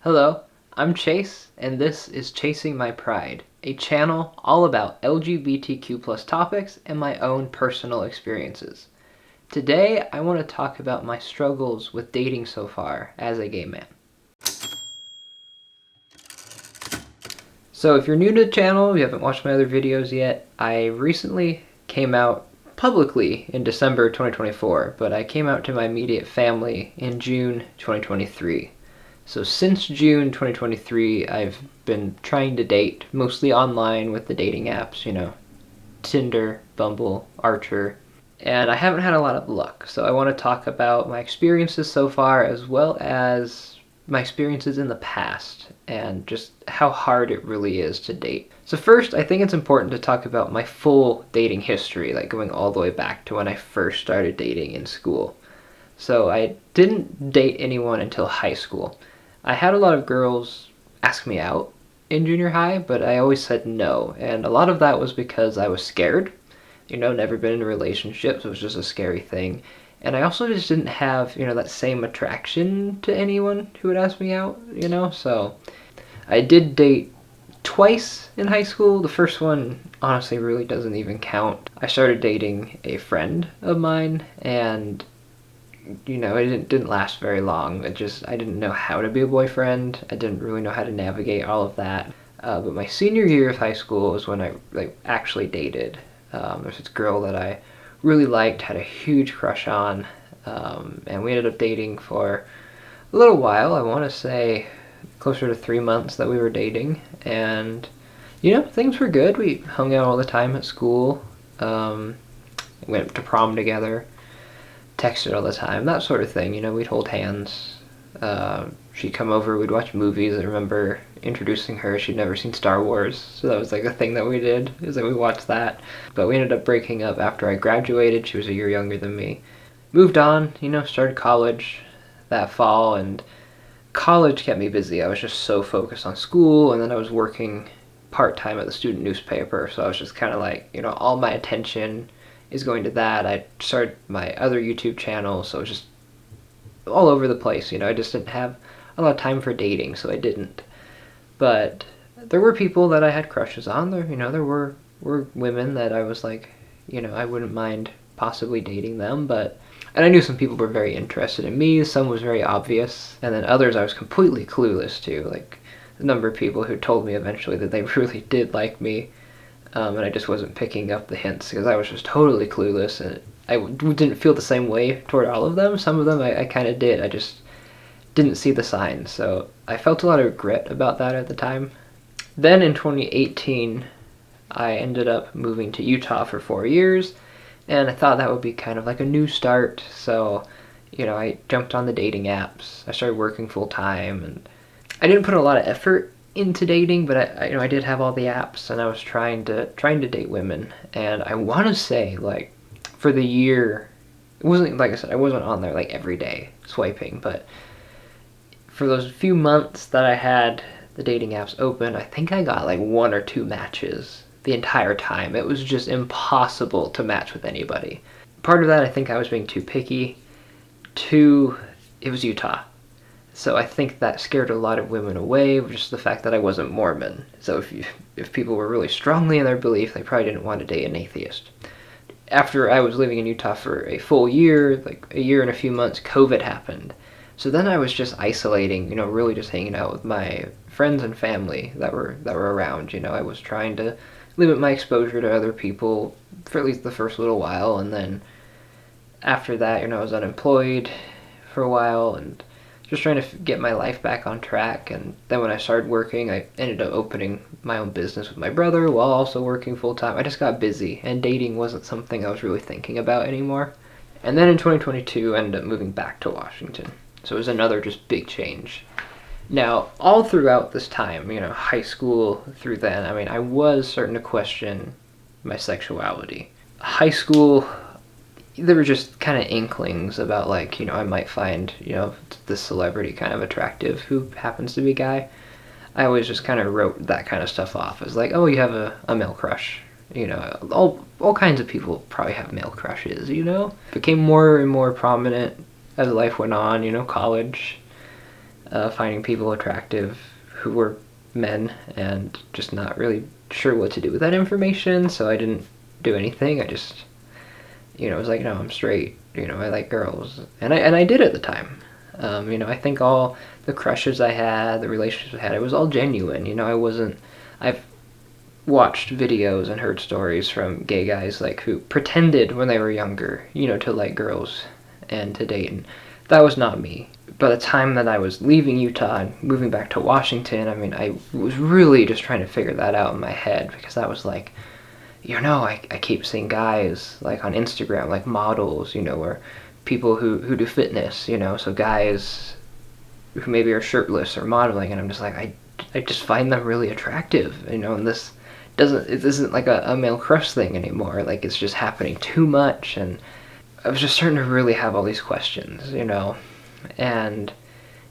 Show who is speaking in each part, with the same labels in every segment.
Speaker 1: Hello, I'm Chase, and this is Chasing My Pride, a channel all about LGBTQ plus topics and my own personal experiences. Today, I want to talk about my struggles with dating so far as a gay man. So if you're new to the channel, you haven't watched my other videos yet, I recently came out publicly in December 2024, but I came out to my immediate family in June 2023. So since June 2023, I've been trying to date, mostly online with the dating apps, Tinder, Bumble, Archer, and I haven't had a lot of luck. So I want to talk about my experiences so far as well as my experiences in the past and just how hard it really is to date. So first, I think it's important to talk about my full dating history, like going all the way back to when I first started dating in school. So I didn't date anyone until high school. I had a lot of girls ask me out in junior high, but I always said no. And a lot of that was because I was scared. Never been in a relationship, so it was just a scary thing. And I also just didn't have, that same attraction to anyone who would ask me out. So I did date twice in high school. The first one honestly really doesn't even count. I started dating a friend of mine, and it didn't last very long. I didn't know how to be a boyfriend. I didn't really know how to navigate all of that. But my senior year of high school was when I actually dated. There's this girl that I really liked, had a huge crush on, and we ended up dating for a little while. I want to say closer to 3 months that we were dating, and things were good. We hung out all the time at school. Went to prom together. Texted all the time, that sort of thing. We'd hold hands. She'd come over, we'd watch movies. I remember introducing her. She'd never seen Star Wars, so that was like a thing that we did, is that we watched that. But we ended up breaking up after I graduated. She was a year younger than me. Moved on, started college that fall, and college kept me busy. I was just so focused on school, and then I was working part-time at the student newspaper, so I was just kind of like, all my attention is going to that. I started my other YouTube channel, so it was just all over the place. I just didn't have a lot of time for dating, so I didn't. But there were people that I had crushes on. There were women that I was like, I wouldn't mind possibly dating them, and I knew some people were very interested in me. Some was very obvious, and then others I was completely clueless to. Like the number of people who told me eventually that they really did like me. And I just wasn't picking up the hints because I was just totally clueless, and I didn't feel the same way toward all of them. Some of them I kind of did. I just didn't see the signs, so I felt a lot of regret about that at the time. Then in 2018, I ended up moving to Utah for 4 years, and I thought that would be kind of like a new start, so I jumped on the dating apps. I started working full time, and I didn't put a lot of effort into dating, but I did have all the apps, and I was trying to date women. And I want to say, like, for the year, it wasn't, like I said, I wasn't on there like every day swiping, but for those few months that I had the dating apps open, I think I got like 1 or 2 matches the entire time. It was just impossible to match with anybody. Part of that, I think I was being too picky. Two, it was Utah. So I think that scared a lot of women away, just the fact that I wasn't Mormon. So if people were really strongly in their belief, they probably didn't want to date an atheist. After I was living in Utah for a full year, like a year and a few months, COVID happened. So then I was just isolating, really just hanging out with my friends and family that were around. I was trying to limit my exposure to other people for at least the first little while, and then after that, I was unemployed for a while and just trying to get my life back on track. And then when I started working, I ended up opening my own business with my brother while also working full time. I just got busy, and dating wasn't something I was really thinking about anymore. And then in 2022, I ended up moving back to Washington. So it was another just big change. Now, all throughout this time, high school through then, I was starting to question my sexuality. High school, there were just kind of inklings about, like, I might find, this celebrity kind of attractive who happens to be a guy. I always just kind of wrote that kind of stuff off as like, oh, you have a male crush. All kinds of people probably have male crushes, Became more and more prominent as life went on, college. finding people attractive who were men and just not really sure what to do with that information, so I didn't do anything. I just, was like, no, I'm straight, I like girls. And I did at the time. I think all the crushes I had, the relationships I had, it was all genuine. I've watched videos and heard stories from gay guys like who pretended when they were younger, to like girls and to date, and that was not me. By the time that I was leaving Utah and moving back to Washington, I was really just trying to figure that out in my head, because that was like, I keep seeing guys like on Instagram, like models, or people who do fitness, so guys who maybe are shirtless or modeling, and I'm just like, I just find them really attractive, and this isn't like a male crush thing anymore. Like, it's just happening too much, and I was just starting to really have all these questions, and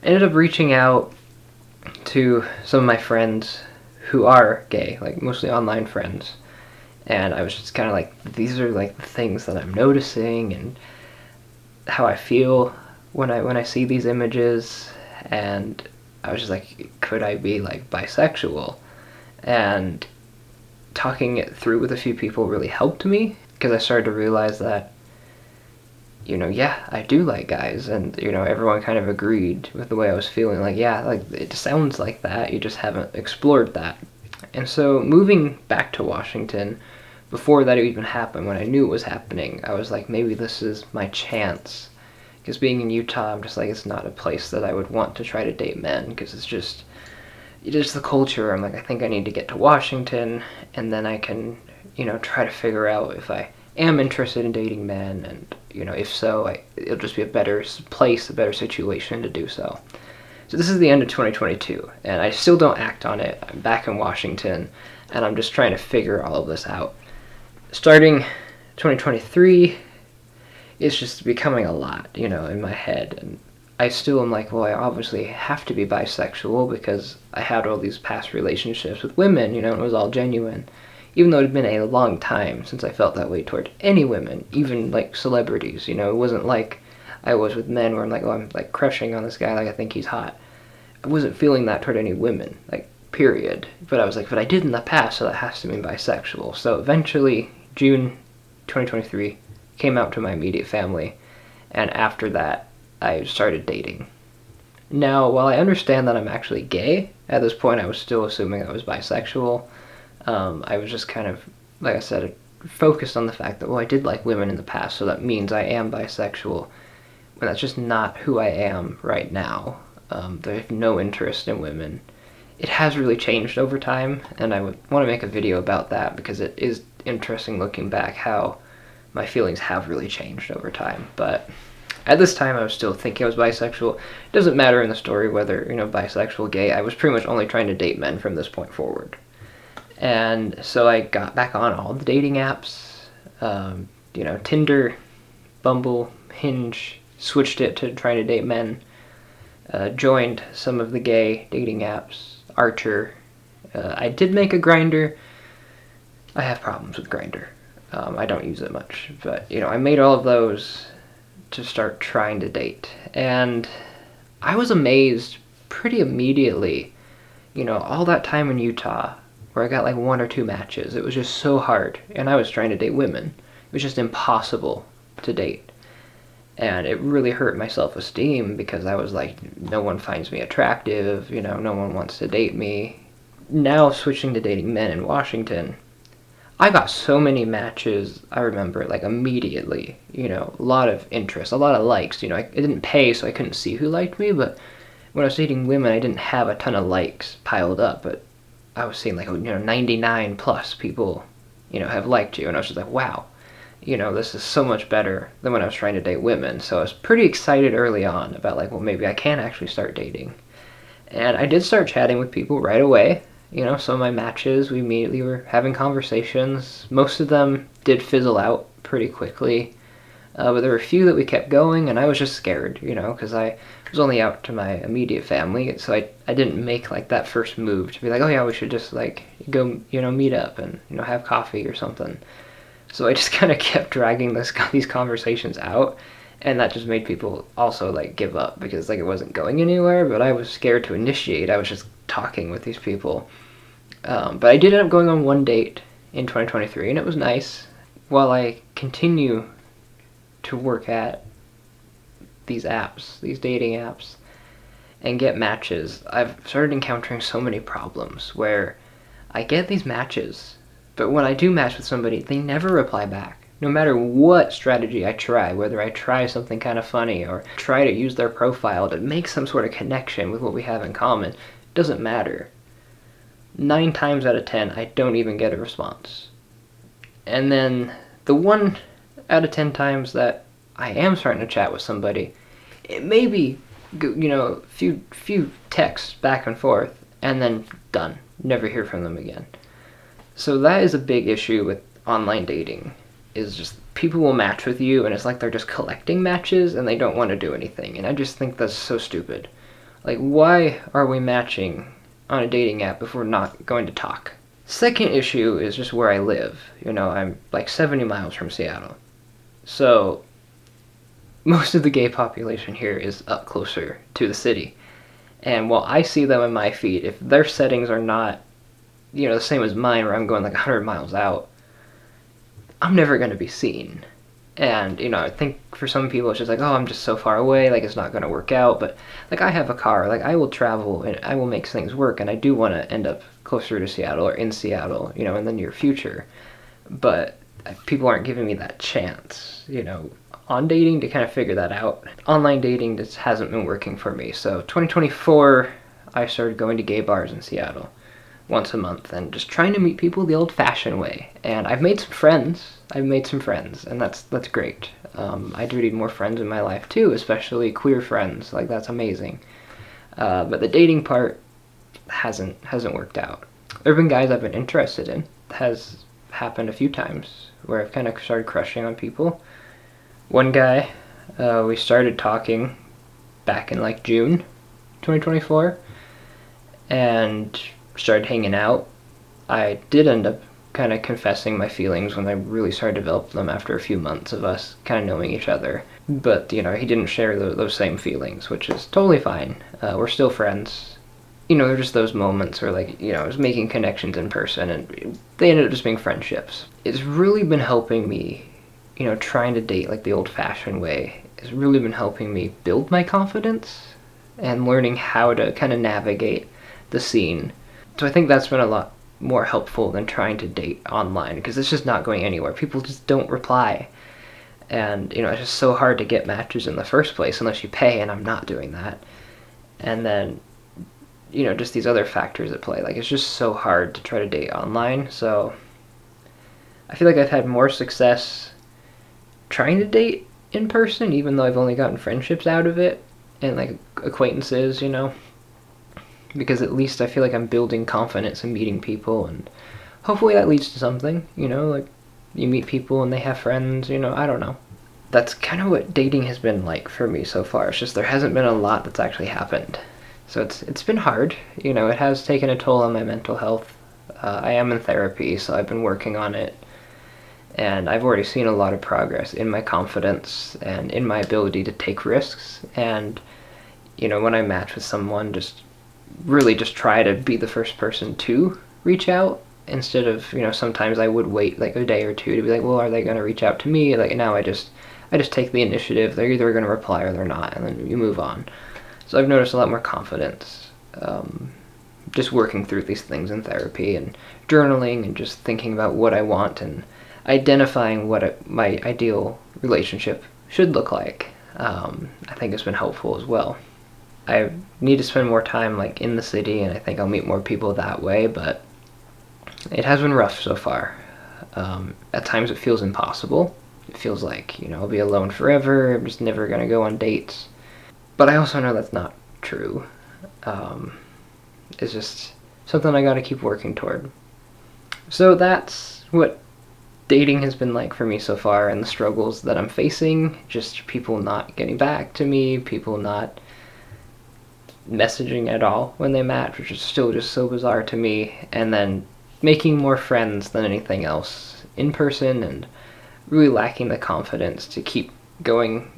Speaker 1: I ended up reaching out to some of my friends who are gay, like mostly online friends, and I was just kind of like, these are like the things that I'm noticing and how I feel when I see these images, and I was just like, could I be like bisexual? And talking it through with a few people really helped me, because I started to realize that, yeah, I do like guys, and, everyone kind of agreed with the way I was feeling, like, yeah, like, it sounds like that, you just haven't explored that. And so, moving back to Washington, before that even happened, when I knew it was happening, I was like, maybe this is my chance, because being in Utah, I'm just like, it's not a place that I would want to try to date men, because it's just the culture. I'm like, I think I need to get to Washington, and then I can, try to figure out if I am interested in dating men, and, if so, it'll just be a better place, a better situation to do so. So this is the end of 2022, and I still don't act on it. I'm back in Washington, and I'm just trying to figure all of this out. Starting 2023, it's just becoming a lot, in my head, and I still am like, well, I obviously have to be bisexual because I had all these past relationships with women, and it was all genuine. Even though it had been a long time since I felt that way toward any women, even like celebrities, it wasn't like I was with men where I'm like, oh, I'm like crushing on this guy, like I think he's hot. I wasn't feeling that toward any women, like, period. But I was like, but I did in the past, so that has to mean bisexual. So eventually, June 2023, came out to my immediate family, and after that, I started dating. Now, while I understand that I'm actually gay, at this point I was still assuming I was bisexual. I was just kind of, like I said, focused on the fact that, well, I did like women in the past, so that means I am bisexual. But that's just not who I am right now. I have no interest in women. It has really changed over time, and I would want to make a video about that, because it is interesting looking back how my feelings have really changed over time. But at this time, I was still thinking I was bisexual. It doesn't matter in the story whether, bisexual, gay. I was pretty much only trying to date men from this point forward. And so I got back on all the dating apps, Tinder, Bumble, Hinge, switched it to trying to date men, joined some of the gay dating apps, Archer. I did make a Grindr. I have problems with Grindr. I don't use it much, but, I made all of those to start trying to date. And I was amazed pretty immediately, all that time in Utah, where I got like 1 or 2 matches. It was just so hard, and I was trying to date women. It was just impossible to date. And it really hurt my self-esteem, because I was like, no one finds me attractive, no one wants to date me. Now switching to dating men in Washington, I got so many matches, I remember, like immediately, a lot of interest, a lot of likes, I didn't pay, so I couldn't see who liked me, but when I was dating women, I didn't have a ton of likes piled up, but I was seeing like, 99 plus people, have liked you, and I was just like, wow, this is so much better than when I was trying to date women. So I was pretty excited early on about like, well, maybe I can actually start dating. And I did start chatting with people right away. Some of my matches, we immediately were having conversations. Most of them did fizzle out pretty quickly. But there were a few that we kept going, and I was just scared, because I was only out to my immediate family, so I didn't make like that first move to be like, oh yeah, we should just like go, meet up and, have coffee or something. So I just kind of kept dragging these conversations out, And that just made people also like give up because like it wasn't going anywhere. But I was scared to initiate. I was just talking with these people. But I did end up going on one date in 2023, and it was nice. While I continue to work at these apps, these dating apps, and get matches, I've started encountering so many problems where I get these matches, but when I do match with somebody, they never reply back. No matter what strategy I try, whether I try something kind of funny or try to use their profile to make some sort of connection with what we have in common, it doesn't matter. 9 times out of 10, I don't even get a response. And then the 1 out of 10 times that I am starting to chat with somebody, it may be, few texts back and forth, and then done. Never hear from them again. So that is a big issue with online dating, is just people will match with you, and it's like they're just collecting matches, and they don't want to do anything. And I just think that's so stupid. Like, why are we matching on a dating app if we're not going to talk? Second issue is just where I live. I'm like 70 miles from Seattle. So most of the gay population here is up closer to the city. And while I see them in my feed, if their settings are not, the same as mine where I'm going like 100 miles out, I'm never going to be seen. And, I think for some people it's just like, oh, I'm just so far away, like it's not going to work out. But, like, I have a car, like I will travel and I will make things work. And I do want to end up closer to Seattle or in Seattle, in the near future. But people aren't giving me that chance, on dating to kind of figure that out. Online dating just hasn't been working for me. So 2024, I started going to gay bars in Seattle once a month and just trying to meet people the old-fashioned way. And I've made some friends. And that's great. I do need more friends in my life too, especially queer friends. Like, that's amazing. But the dating part hasn't worked out. There have been guys I've been interested in. It has happened a few times where I've kind of started crushing on people. One guy, we started talking back in like June 2024 and started hanging out. I did end up kind of confessing my feelings when I really started to develop them after a few months of us kind of knowing each other. But, he didn't share those same feelings, which is totally fine. We're still friends. They're just those moments where, like, I was making connections in person and they ended up just being friendships. It's really been helping me, trying to date like the old-fashioned way. It's really been helping me build my confidence and learning how to kind of navigate the scene. So I think that's been a lot more helpful than trying to date online, because it's just not going anywhere. People just don't reply. And, it's just so hard to get matches in the first place unless you pay, and I'm not doing that. And then, just these other factors at play. Like, it's just so hard to try to date online. So I feel like I've had more success trying to date in person, even though I've only gotten friendships out of it and like acquaintances, because at least I feel like I'm building confidence and meeting people, and hopefully that leads to something, like you meet people and they have friends, I don't know. That's kind of what dating has been like for me so far. It's just there hasn't been a lot that's actually happened. So it's been hard, it has taken a toll on my mental health. I am in therapy, so I've been working on it. And I've already seen a lot of progress in my confidence and in my ability to take risks. And, when I match with someone, just really just try to be the first person to reach out instead of, sometimes I would wait like a day or two to be like, well, are they going to reach out to me? Like, now I just take the initiative. They're either going to reply or they're not, and then you move on. So I've noticed a lot more confidence just working through these things in therapy and journaling and just thinking about what I want and identifying what my ideal relationship should look like. I think it's been helpful as well. I need to spend more time like in the city, and I think I'll meet more people that way, but it has been rough so far. At times it feels impossible. It feels like, I'll be alone forever, I'm just never going to go on dates. But I also know that's not true. It's just something I gotta keep working toward. So that's what dating has been like for me so far, and the struggles that I'm facing. Just people not getting back to me, people not messaging at all when they match, which is still just so bizarre to me, and then making more friends than anything else in person, and really lacking the confidence to keep going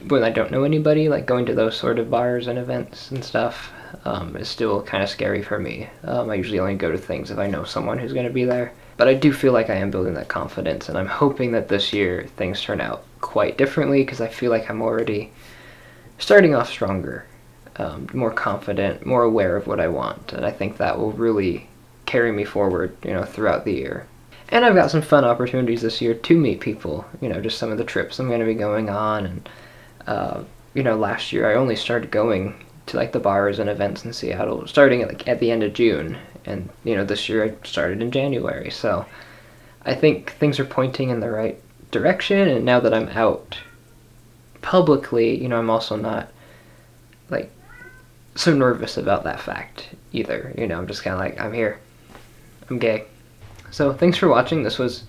Speaker 1: when I don't know anybody, like going to those sort of bars and events and stuff is still kind of scary for me. I usually only go to things if I know someone who's going to be there. But I do feel like I am building that confidence, and I'm hoping that this year things turn out quite differently, because I feel like I'm already starting off stronger, more confident, more aware of what I want, and I think that will really carry me forward, throughout the year. And I've got some fun opportunities this year to meet people, just some of the trips I'm going to be going on, and last year I only started going to like the bars and events in Seattle starting at the end of June, and this year I started in January. So I think things are pointing in the right direction, and now that I'm out publicly, I'm also not like so nervous about that fact either. I'm just kind of like, I'm here, I'm gay. So thanks for watching. This was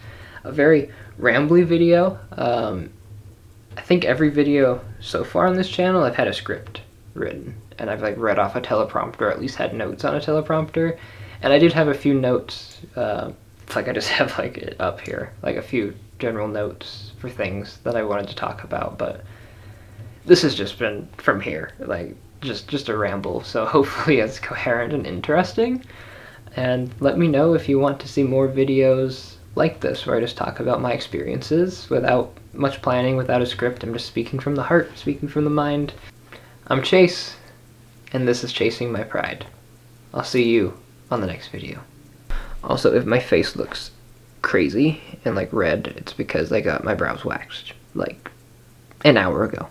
Speaker 1: a very rambly video. I think every video so far on this channel I've had a script written, and I've like read off a teleprompter, or at least had notes on a teleprompter. And I did have a few notes, it's like I just have like it up here, like a few general notes for things that I wanted to talk about, but this has just been from here, like just a ramble, so hopefully it's coherent and interesting. And let me know if you want to see more videos like this, where I just talk about my experiences without much planning, without a script. I'm just speaking from the heart, speaking from the mind. I'm Chase, and this is Chasing My Pride. I'll see you on the next video. Also, if my face looks crazy and like red, it's because I got my brows waxed like an hour ago.